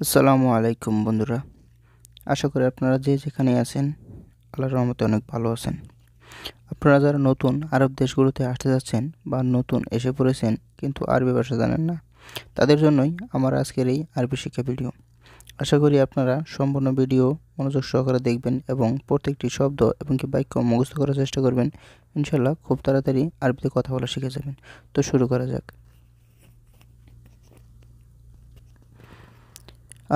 আসসালামু আলাইকুম বন্ধুরা। আশা করি আপনারা যে যেখানে আছেন আল্লাহর রহমতে অনেক ভালো আছেন। আপনারা যারা নতুন আরব দেশগুলোতে আসতে যাচ্ছেন বা নতুন এসে পড়েছেন কিন্তু আরবি ভাষা জানেন না, তাদের জন্যই আমার আজকের এই আরবি শিক্ষা ভিডিও। আশা করি আপনারা সম্পূর্ণ ভিডিও মনোযোগ সহকারে দেখবেন এবং প্রত্যেকটি শব্দ এবং কি বাক্য মুখস্থ করার চেষ্টা করবেন। ইনশাল্লাহ খুব তাড়াতাড়ি আরবিতে কথা বলা শিখে যাবেন। তো শুরু করা যাক।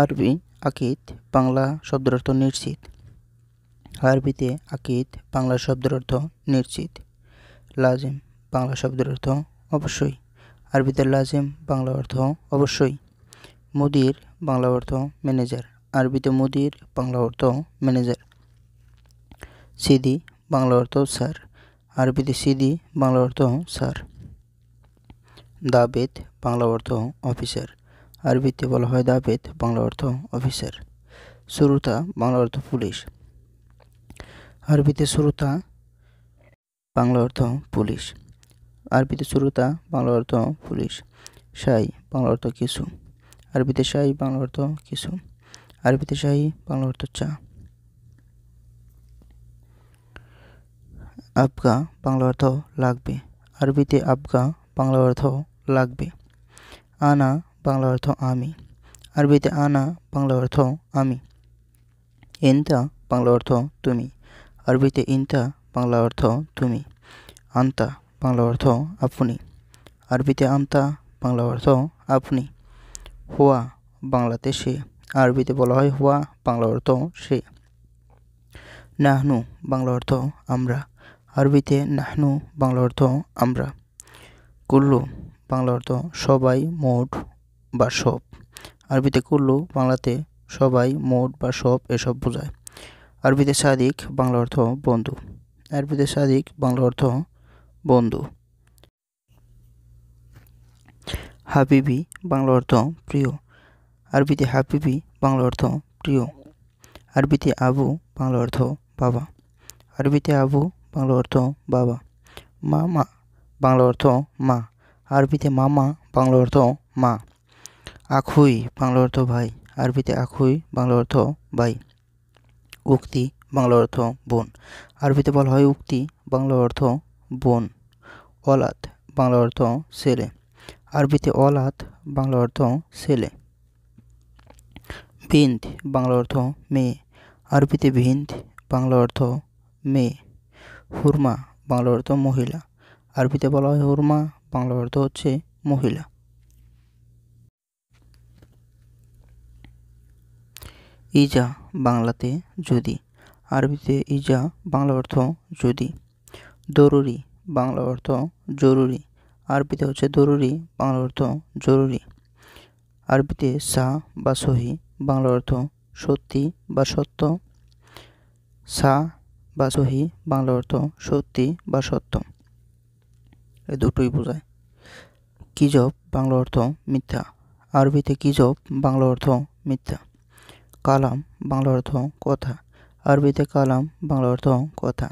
আরবি আকিদ বাংলা শব্দের অর্থ নিশ্চিত। আরবিতে আকিদ বাংলা শব্দের অর্থ নিশ্চিত। লাজিম বাংলা শব্দের অর্থ অবশ্যই। আরবিতে লাজিম বাংলা অর্থ অবশ্যই। মুদির বাংলা অর্থ ম্যানেজার। আরবিতে মুদির বাংলা অর্থ ম্যানেজার। সিদি বাংলা অর্থ স্যার। আরবিতে সিদি বাংলা অর্থ স্যার। দাবেদ বাংলা অর্থ অফিসার। আরবিতে বলা হয় দাবেদ বাংলা অর্থ অফিসার। শ্রোতা বাংলা অর্থ পুলিশ। আরবিতে শ্রোতা বাংলা অর্থ পুলিশ। আরবিতে শ্রোতা বাংলা অর্থ পুলিশ। শাই বাংলা অর্থ কিছু। আরবিতে শাই বাংলা অর্থ কিছু। আরবিতে শাই বাংলা অর্থ চা। আবগা বাংলা অর্থ লাগবে। আরবিতে আবগা বাংলা অর্থ লাগবে। আনা বাংলা অর্থ আমি। আরবিতে আনা বাংলা অর্থ আমি। ইনতা বাংলা অর্থ তুমি। আরবিতে ইনতা বাংলা অর্থ তুমি। আন্তা বাংলা অর্থ আপনি। আরবিতে আন্তা বাংলা অর্থ আপনি। হুয়া বাংলাতে সে। আরবিতে বলা হয় হুয়া বাংলা অর্থ সে। নাহনু বাংলা অর্থ আমরা। আরবিতে নাহনু বাংলা অর্থ আমরা। কুল্লু বাংলা অর্থ সবাই, মোট বা সব। আরবিতে কুল্লু বাংলাতে সবাই, মোট বা সব এসব বোঝায়। আরবিতে সাদিক বাংলা অর্থ বন্ধু। আরবিতে সাদিক বাংলা অর্থ বন্ধু। হাবিবি বাংলা অর্থ প্রিয়। আরবিতে হাবিবি বাংলা অর্থ প্রিয়। আরবিতে আবু বাংলা অর্থ বাবা। আরবিতে আবু বাংলা অর্থ বাবা। মামা বাংলা অর্থ মা। আরবিতে মামা বাংলা অর্থ মা। আখুই বাংলা অর্থ ভাই। আরবিতে আখুই বাংলা অর্থ ভাই। উক্তি বাংলা অর্থ বোন। আরবিতে বলা হয় উক্তি বাংলা অর্থ বোন। অলাদ বাংলা অর্থ ছেলে। আরবিতে অলাদ বাংলা অর্থ ছেলে। বিন্ত বাংলা অর্থ মেয়ে। আরবিতে বিন্ত বাংলা অর্থ মেয়ে। হুরমা বাংলা অর্থ মহিলা। আরবিতে বলা হয় হুরমা বাংলা অর্থ হচ্ছে মহিলা। ইজা বাংলাতে যদি। আরবিতে ইজা বাংলা অর্থ যদি। জরুরি বাংলা অর্থ জরুরি। আরবিতে হচ্ছে জরুরি বাংলা অর্থ জরুরি। আরবিতে সা বা সহি বাংলা অর্থ সত্যি বা সত্য। সা বা সহি বাংলা অর্থ সত্যি বা সত্য, এ দুটোই বোঝায়। কিজব বাংলা অর্থ মিথ্যা। আরবিতে কিজব বাংলা অর্থ মিথ্যা। কালাম বাংলা অর্থ কথা। আরবিতে কালাম বাংলা অর্থ কথা।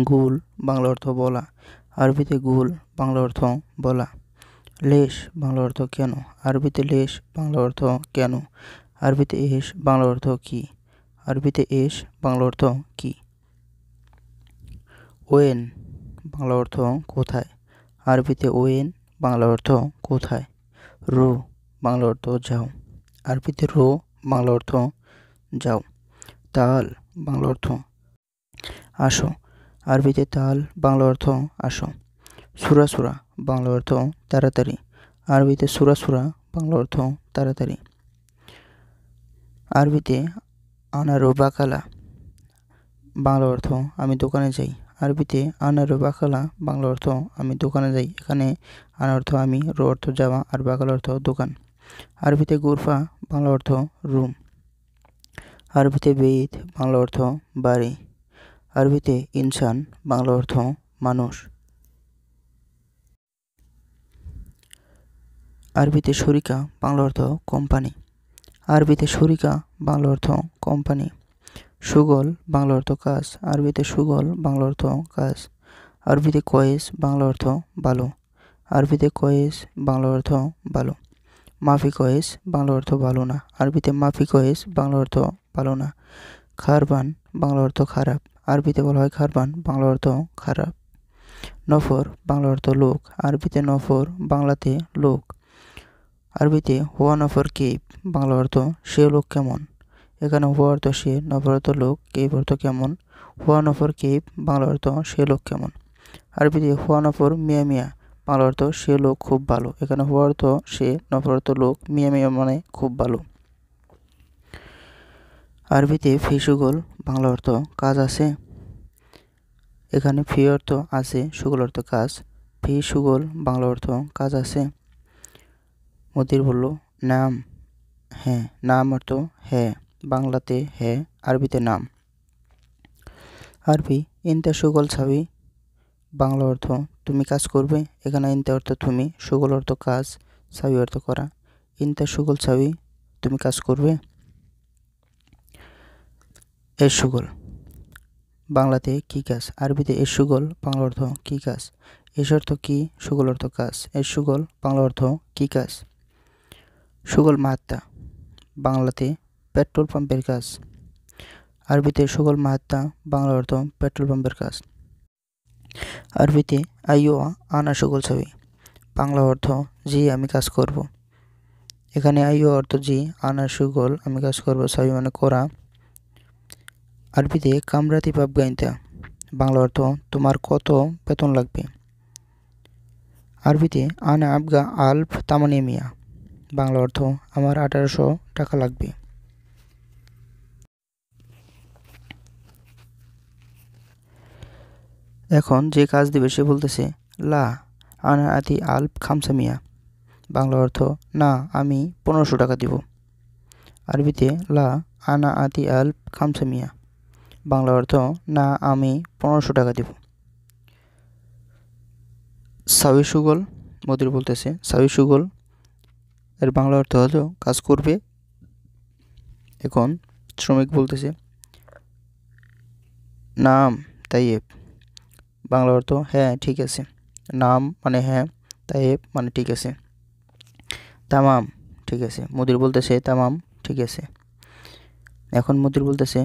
গুল বাংলা অর্থ বলা। আরবিতে গুল বাংলা অর্থ বলা। লেশ বাংলা অর্থ কেন। আরবিতে লেশ বাংলা অর্থ কেন। আরবিতে এস বাংলা অর্থ কি। আরবিতে এস বাংলা অর্থ কি। ওয়েন বাংলা অর্থ কোথায়। আরবিতে ওয়েন বাংলা অর্থ কোথায়। রো বাংলা অর্থ যাও। আরবিতে রো বাংলা অর্থ যাও। তাল বাংলা অর্থ আসো। আরবিতে তাল বাংলা অর্থ আসো। সুরা সুরা বাংলা অর্থ তাড়াতাড়ি। আরবিতে সুরা সুরা বাংলা অর্থ তাড়াতাড়ি। আরবিতে আনারো বাকালা বাংলা অর্থ আমি দোকানে যাই। আরবিতে আনারো বাকালা বাংলা অর্থ আমি দোকানে যাই। এখানে আনা অর্থ আমি, রো অর্থ যাওয়া আর বাকালা অর্থ দোকান। আরবিতে গুরফা বাংলা অর্থ রুম। আরবিতে বেইত বাংলা অর্থ বাড়ি। আরবিতে ইনসান বাংলা অর্থ মানুষ। আরবিতে শরিকা বাংলা অর্থ কোম্পানি। আরবিতে শরিকা বাংলা অর্থ কোম্পানি। সুগল বাংলা অর্থ কাজ। আরবিতে সুগল বাংলা অর্থ কাজ। আরবিতে কয়েস বাংলা অর্থ ভালো। আরবিতে কয়েস বাংলা অর্থ ভালো। মাফি কয়েস বাংলা অর্থ ভালো না। আরবিতে মাফি কয়েস বাংলা অর্থ ভালো না। খারবান বাংলা অর্থ খারাপ। আরবিতে বলা হয় খারবান, বাংলা অর্থ খারাপ। নফর বাংলা অর্থ লোক। আরবিতে নফর বাংলাতে লোক। আরবিতে হুয়া নফর কেপ বাংলা অর্থ সে লোক কেমন। এখানে হুয়া অর্থ সে, নফর অর্থ লোক, কেপ অর্থ কেমন। হুয়া নফর কেপ বাংলা অর্থ সে লোক কেমন। আরবিতে হুয়া নফর মিয়া মিয়া বাংলা অর্থ সে লোক খুব ভালো। এখানে হুয়া অর্থ সে, নফর অর্থ লোক, মিয়া মিয়া মানে খুব ভালো। আরবিতে ফি সুগল বাংলা অর্থ কাজ আছে। এখানে ফি অর্থ আছে, সুগল অর্থ কাজ। ফি সুগল বাংলা অর্থ কাজ আছে। মতির বলল নাম, হ্যাঁ। নাম অর্থ হ্যাঁ, বাংলাতে হ্যাঁ, আরবিতে নাম। আরবি ইনতা সুগল ছাবি বাংলা অর্থ তুমি কাজ করবে। এখানে ইনতা অর্থ তুমি, সুগল অর্থ কাজ, ছাবি অর্থ করা। ইনতা সুগল ছাবি তুমি কাজ করবে। এর সুগল বাংলাতে কি কাজ। আরবিতে এর সুগল বাংলা অর্থ কি কাজ। এস অর্থ কি, সুগল অর্থ কাজ। এর সুগল বাংলা অর্থ কি কাজ। সুগল মাহাত্তা বাংলাতে পেট্রোল পাম্পের কাজ। আরবিতে সুগল মাহাত্তা বাংলা অর্থ পেট্রোল পাম্পের কাজ। আরবিতে আইও আনা সুগল ছাবি বাংলা অর্থ জি আমি কাজ করব। এখানে আইও অর্থ জি, আনা সুগল আমি কাজ করব, ছাবি মানে করা। আরবিতে কামরাতি পাপ গাইতা বাংলা অর্থ তোমার কত বেতন লাগবে। আরবিতে আনা আবগা আলফ তামানি মিয়া বাংলা অর্থ আমার 1800 টাকা লাগবে। এখন যে কাজ দিবে সে বলতেছে লা আনা আতি আলফ খামসা মিয়া বাংলা অর্থ না আমি 1500 টাকা দিব। আরবিতে লা আনা আতি আলফ খামসা মিয়া বাংলা অর্থ না আমি 1500 টাকা দিব। সাবি সুগল মদির বলতেছে সাবি সুগল এর বাংলা অর্থ হলো কাজ করবে। এখন শ্রমিক বলতেছে নাম তাইয়েব বাংলা অর্থ হ্যাঁ ঠিক আছে। নাম মানে হ্যাঁ, তাইয়েব মানে ঠিক আছে। তামাম ঠিক আছে। মুদির বলতেছে তামাম ঠিক আছে। এখন মুদির বলতেছে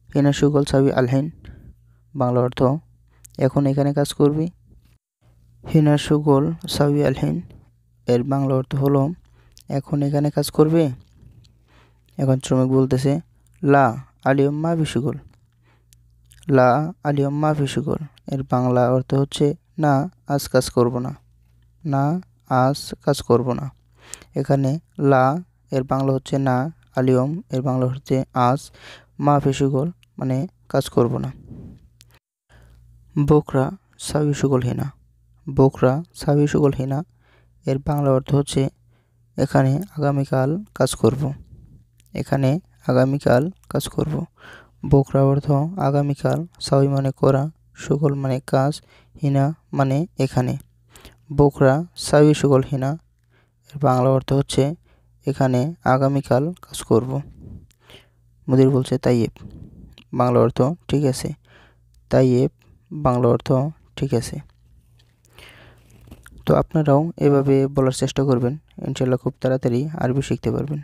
হিনা সুগল সাবি আলহিন বাংলা অর্থ এখন এখানে কাজ করবি। হিনা সুগল সাবি আলহিন এর বাংলা অর্থ হলো এখন এখানে কাজ করবে। এখন শ্রমিক বলতেছে লা আলিয়ম মাফি সুগল। লা আলিয়ম মাফি সুগল এর বাংলা অর্থ হচ্ছে না আজ কাজ করব না। না আজ কাজ করব না। এখানে লা এর বাংলা হচ্ছে না, আলিয়ম এর বাংলা হচ্ছে আজ, মাফি সুগল মানে কাজ করব না। বোকরা সাবি সুগল হিনা। বোকরা সাবি সুগল হিনা এর বাংলা অর্থ হচ্ছে এখানে আগামীকাল কাজ করব। এখানে আগামীকাল কাজ করব। বোকরা অর্থ আগামীকাল, সাবি মানে করা, সুগল মানে কাজ, হিনা মানে এখানে। বোকরা সাবি সুগল হিনা এর বাংলা অর্থ হচ্ছে এখানে আগামীকাল কাজ করব। মুদির বলছে তাইয়েব বাংলা অর্থ ঠিক আছে। তাইয়েব বাংলা অর্থ ঠিক আছে। তো আপনারাও এভাবে বলার চেষ্টা করবেন, ইনশাল্লাহ খুব তাড়াতাড়ি আরবি শিখতে পারবেন।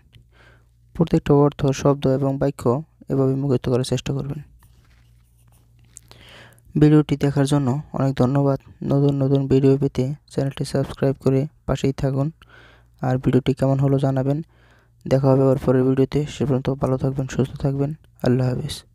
প্রত্যেকটা অর্থ, শব্দ এবং বাক্য এভাবে মুখস্থ করার চেষ্টা করবেন। ভিডিওটি দেখার জন্য অনেক ধন্যবাদ। নতুন নতুন ভিডিও পেতে চ্যানেলটি সাবস্ক্রাইব করে পাশেই থাকুন। আর ভিডিওটি কেমন হলো জানাবেন। দেখা হবে আবার পরের ভিডিওতে। সে পর্যন্ত ভালো থাকবেন, সুস্থ থাকবেন। আল্লাহ হাফেজ।